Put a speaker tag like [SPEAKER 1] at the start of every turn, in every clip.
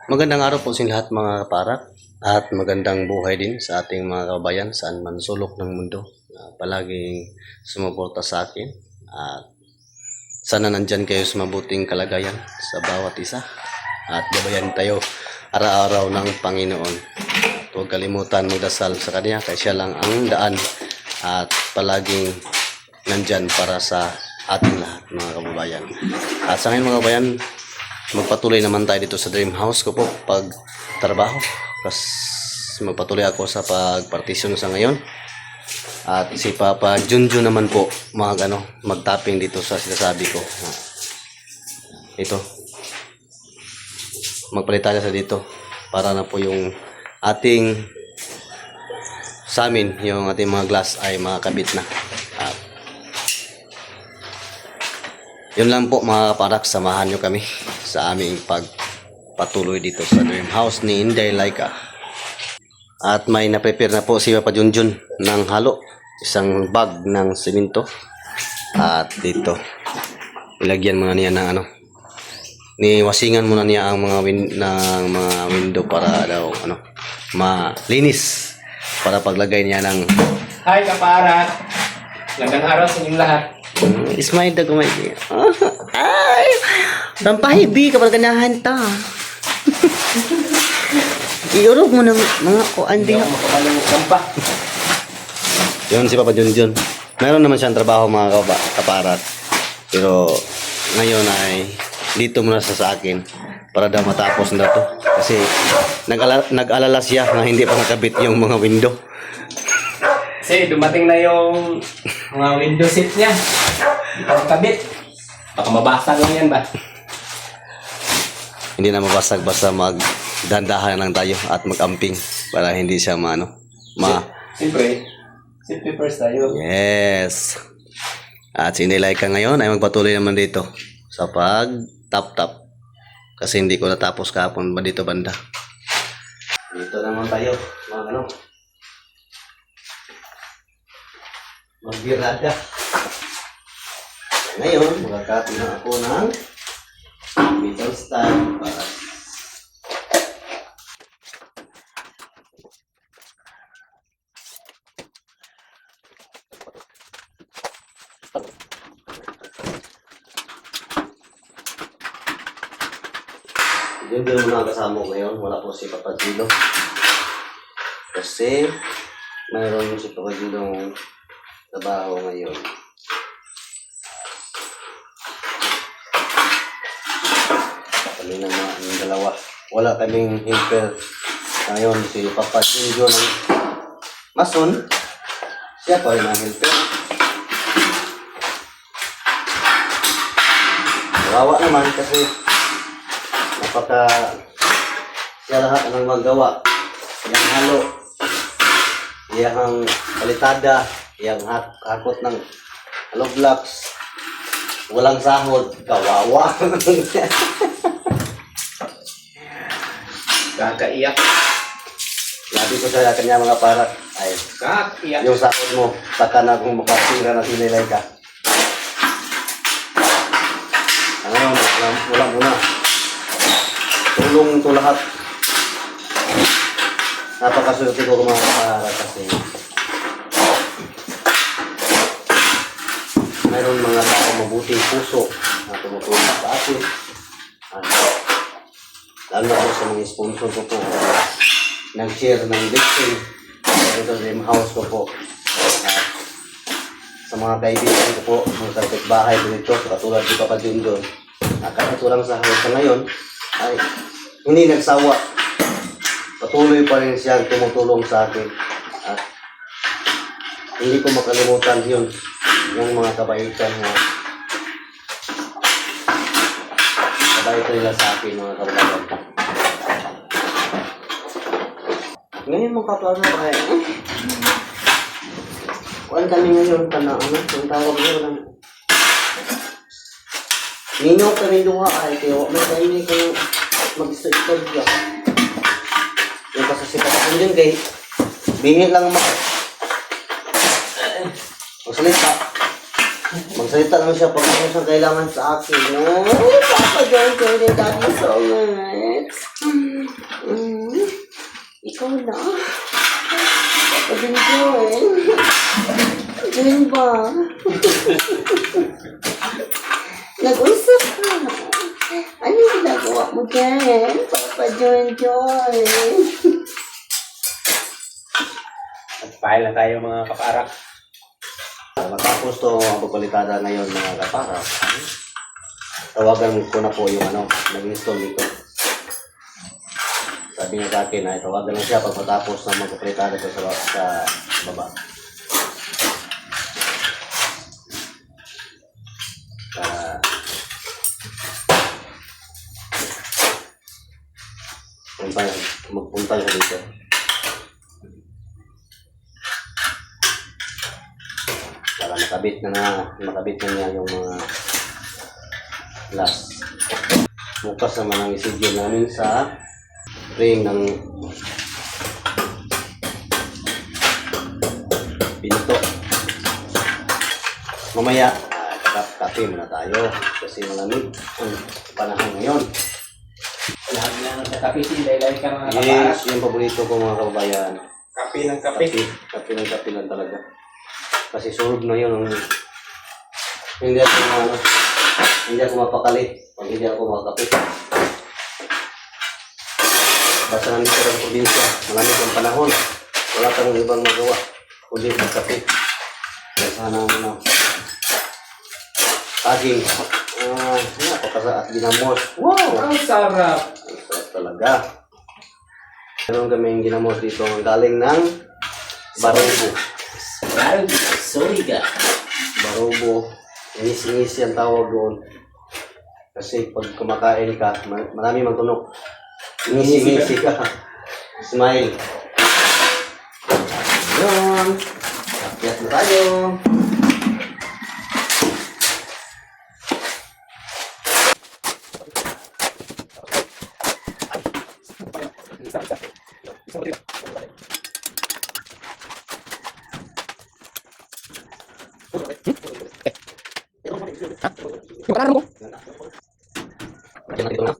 [SPEAKER 1] Magandang araw po sa lahat mga kaparak at magandang buhay din sa ating mga kabayan saan man sulok ng mundo na palaging sumuporta sa akin at sana nandyan kayo sa mabuting kalagayan sa bawat isa at gabayan tayo araw-araw ng Panginoon. Huwag kalimutan magdasal sa Kanya kasi siya lang ang daan at palaging nandyan para sa ating lahat mga kababayan. At sa ngayon mga kababayan, magpatuloy naman tayo dito sa dream house ko po pag trabaho. Kasi magpatuloy ako sa pagpartisyon sa ngayon. At si Papa Junjun naman po magtapping dito sa sinasabi ko. Ito. Magpalit tayo sa dito para na po yung ating sa amin, yung ating mga glass ay makakabit na. At yun lang po mga kaparak, samahan nyo kami sa aming pagpatuloy dito sa dream house ni Inday Laika. At may na-prepare na po si Papa Junjun ng halo, isang bag ng simento. At dito, ilagyan muna niya ng niwasingan muna niya ang mga window para daw malinis para paglagay niya ng.
[SPEAKER 2] Hi kaparak! Magandang araw sa inyong lahat.
[SPEAKER 1] Ismail da kumay. Ay! Tampahibi kapag ganahan ta. Iurog mo na mga kuan din.
[SPEAKER 2] Hindi ako makakalimutan pa.
[SPEAKER 1] Yun si Papa Junjun. Meron naman siyang trabaho mga kaparat. Pero ngayon ay dito muna sa akin para daw matapos na to. Kasi nag-alala siya na hindi pa nakabit yung mga window.
[SPEAKER 2] Kasi dumating na yung mga window seat niya. Hindi pa makabit. Baka mabasag lang yan ba?
[SPEAKER 1] Hindi na mabasag, basta magdandahan lang tayo at mag-amping para hindi siya
[SPEAKER 2] Siyempre, safety first tayo.
[SPEAKER 1] Yes. At si Inday Laika ngayon ay magpatuloy naman dito sa pag-tap-tap. Kasi hindi ko natapos kahapon ba dito banda. Dito naman tayo, magbirada. Ngayon, magkakati na ako ng middle stand para yun din mga kasama ko ngayon. Wala po si Papa Gilo kasi mayroon si Papa Gilo trabaho ngayon. Kami naman ang dalawa. Wala kaming helper ngayon. Si Papa Gilo ng mason, siya pa rin ang helper. Kawawa naman kasi siya lahat ang magawa. Yang halo, yang palitada, yang hakot ng hollow blocks, walang sahod, kawawa.
[SPEAKER 2] Kakaiyak.
[SPEAKER 1] Sabi ko sa kanya mga parak, ay
[SPEAKER 2] Kakaiyak.
[SPEAKER 1] yung sahod mo, saka na kung makasira na sinilay ka. Ngayon, wala muna. Tulong to lahat. Napakaswerte ko mga kaparak kasi mayroon mga tao mabuting puso na tumutulong sa akin. Lalo ako sa mga sponsor ko po. Nag-share ng blessing sa dream house ko po. At sa mga kaibigan ko po, mga kapitbahay ko dito, katulad ni Papa Junjun. Nakakatulang sa hanggang ngayon ay hindi nagsawa. Patuloy pa rin siyang tumutulong sa akin. At hindi ko makalimutan yun. Yung mga kabaitan na kabaitan nila sa akin mga kabaitan. Ngayon mga kapatid ay kuwan kami ngayon yung tawag ngayon ninyo kami duha ay kayo may kainin kayo mag-istorya. Yung kasasipat ako dyan kay bingit lang magsalita Magsalita naman siya pag ano siyang kailangan sa akin. Ay, Papa John, John, and Daddy so much. Ikaw na. Papa John, John. John ba? Nag-usap ka. Ano yung ginagawa mo dyan? Papa John, John.
[SPEAKER 2] Nagpahil na tayo mga kaparak.
[SPEAKER 1] Matapos to ang pagpalitada ngayon mga kapara, tawagan ko na po yung nag-install nito. Sabi niya sa akin ay tawagan lang siya pag matapos ng magpapalitada ko sa baba. Magpunta siya dito. Para makabit na niya yung mga glass. Bukas naman ang isigil namin sa ring ng pinto. Mamaya, kape muna tayo kasi malamig ang panahon ngayon.
[SPEAKER 2] Lahat na ng kakapitin dahil ka mga kaparak.
[SPEAKER 1] Yes, yung paborito ko mga kababayan.
[SPEAKER 2] Kape ng kape.
[SPEAKER 1] Kape ng kape lang talaga. Kasi surog na yun. Hindi ako mapakali pag hindi ako makakape. Basta nandito sa probinsya, malamig ang panahon. Wala kang ibang magawa. Kundi magkape. Kaya sana saging. Napakasa at ginamos.
[SPEAKER 2] Wow! Ang sarap!
[SPEAKER 1] Ang sarap talaga. Meron kaming ginamos dito ang galing ng Barobo.
[SPEAKER 2] Soriga.
[SPEAKER 1] Barobo. Inis-inis yan tawag doon. Kasi pag kumakain ka, marami magtunok. Inis-inis ka. Smile. Yun. Akyat na tayo. Ayan na dito na.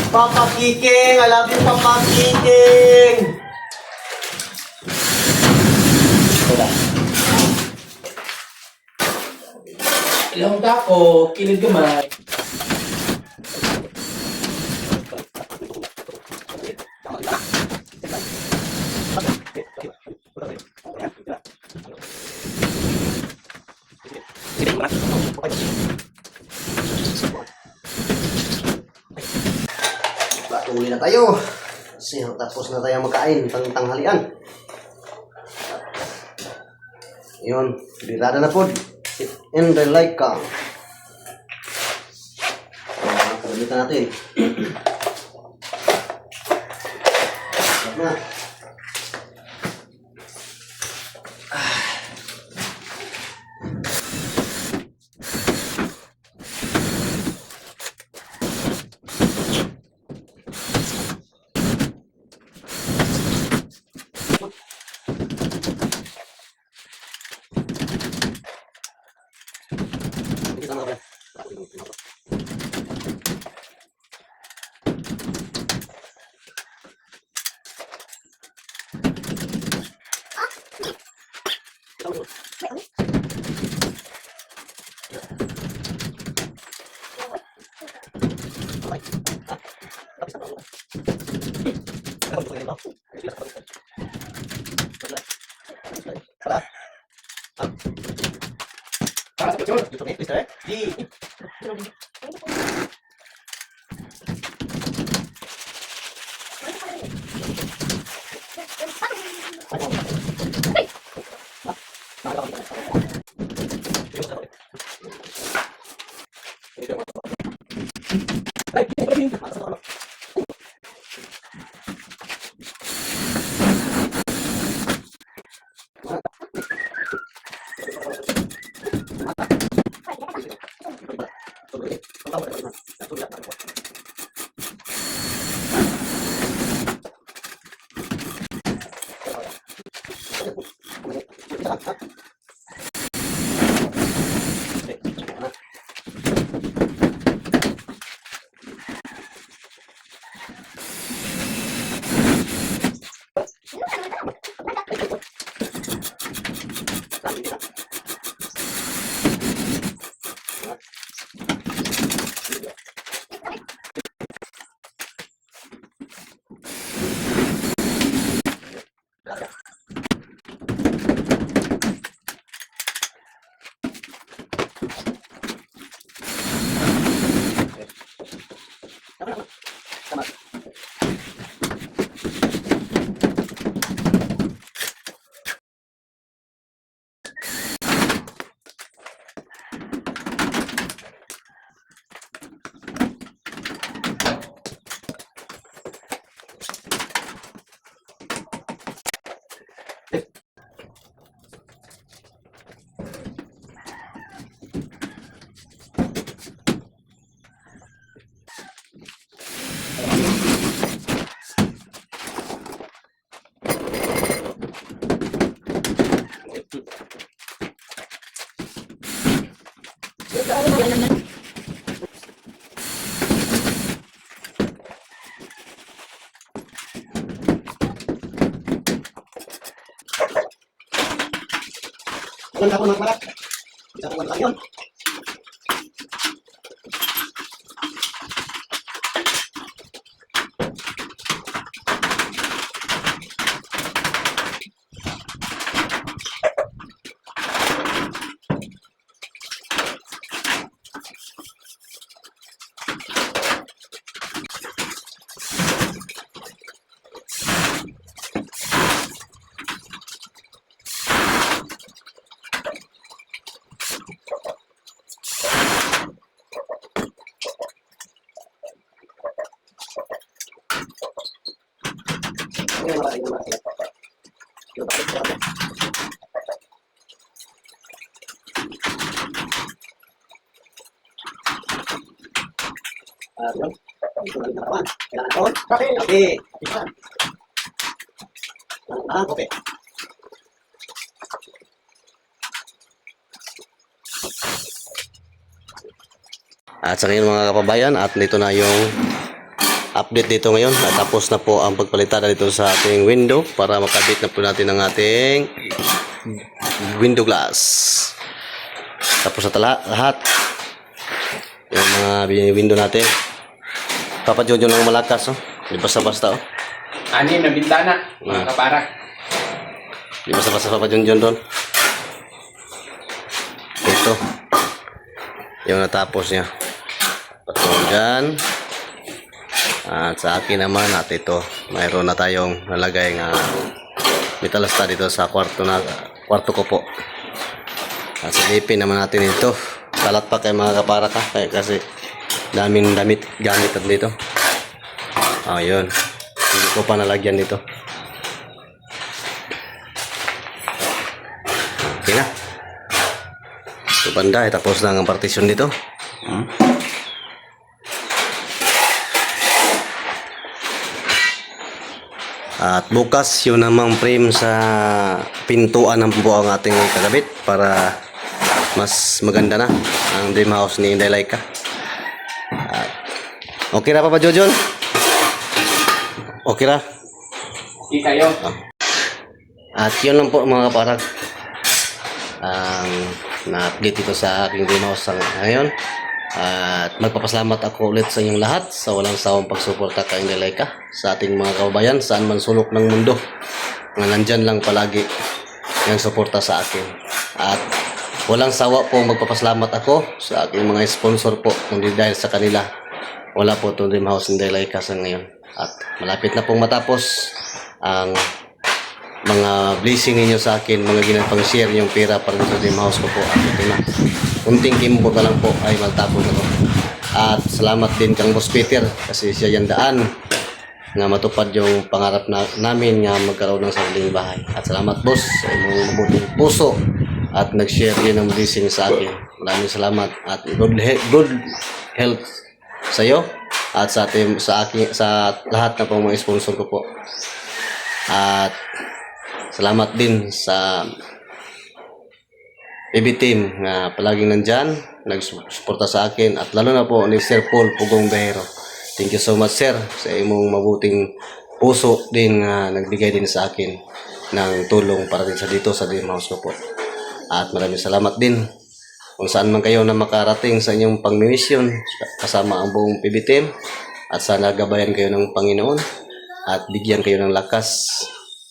[SPEAKER 1] Papa Kiking! I love you, Papa Kiking!
[SPEAKER 2] Ilang tako, kilig gamay.
[SPEAKER 1] Patuloy na tayo. Kasi tapos na tayo magkain pang tanghalian. Yun, birada na po. Sit in the light ka. Kalamitan natin. Sarap na.
[SPEAKER 2] Para sa picture.
[SPEAKER 1] Okay, please, try. Walang kapon mga kaparak. Isang kapon lang yun. Okay. At sa ngayon mga kapabayan, at dito na yung update dito ngayon. At tapos na po ang pagpalitan dito sa ating window para makabit na po natin ang ating window glass. Tapos na lahat yung mga window natin. Papadyodyo lang malakas, oh. Di basta-basta, oh.
[SPEAKER 2] Anim na bintana, mga kaparak.
[SPEAKER 1] Di basta-basta papadyodyo doon. Ito yung natapos niya. Patungkol dyan. At sa akin naman, at ito, mayroon na tayong nalagay nga metalasta dito sa kwarto ko po. At silipin naman natin ito. Kalat pa kay mga kaparak, ha? Kasi daming damit gamit at dito. Yun. Hindi ko pa nalagyan dito. Okay na. Ito banda, tapos na ang partition dito. At bukas yun namang frame sa pintuan ng buo ang ating kagabit para mas maganda na ang dream house ni Inday Laika. At okay na pa Jojon? Okay na?
[SPEAKER 2] Di kayo.
[SPEAKER 1] At yun lang po mga kaparag ang na-update ito sa aking dream house ngayon. At magpapasalamat ako ulit sa inyong lahat sa walang sawang pagsuporta kay Inday Laika sa ating mga kababayan saan man sulok ng mundo nga nandyan lang palagi yung suporta sa akin. At walang sawa po magpapasalamat ako sa aking mga sponsor po, kundi dahil sa kanila wala po itong Dream House Inday Laika sa ngayon. At malapit na pong matapos ang mga blessing ninyo sa akin, mga ginapang-share yung pera para sa Dream House ko po. At ito na, kunting kimbo na lang po ay matapos na to. At salamat din kang Boss Peter kasi siya yung daan nga matupad yung pangarap namin nga magkaroon ng sariling bahay. At salamat boss sa inyong mabuting puso at nag-share din ng blessing sa akin. Maraming salamat at good health sa iyo at sa ating sa lahat na pong mga sponsor ko po. At salamat din sa PB team na palaging nandyan, nagsuporta sa akin at lalo na po ni Sir Paul Pugong Behero. Thank you so much sir sa imong mabuting puso din nga nagbigay din sa akin ng tulong para din sa dito sa Dream House ko po. At maraming salamat din kung saan man kayo na makarating sa inyong pangmisyon kasama ang buong PB team at sana gabayan kayo ng Panginoon at bigyan kayo ng lakas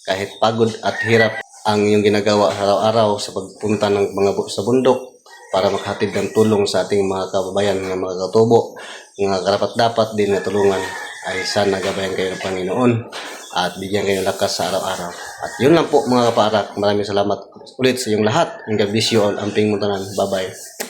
[SPEAKER 1] kahit pagod at hirap ang inyong ginagawa araw-araw sa pagpunta ng mga sa bundok para makahatid ng tulong sa ating mga kababayan ng mga katubo, mga karapat-dapat din na tulungan ay sana gabayan kayo ng Panginoon at bigyan kayo ng lakas sa araw-araw. At yun lang po mga kaparak. Maraming salamat ulit sa inyong lahat. And God bless you all. Amping Muntanan. Bye-bye.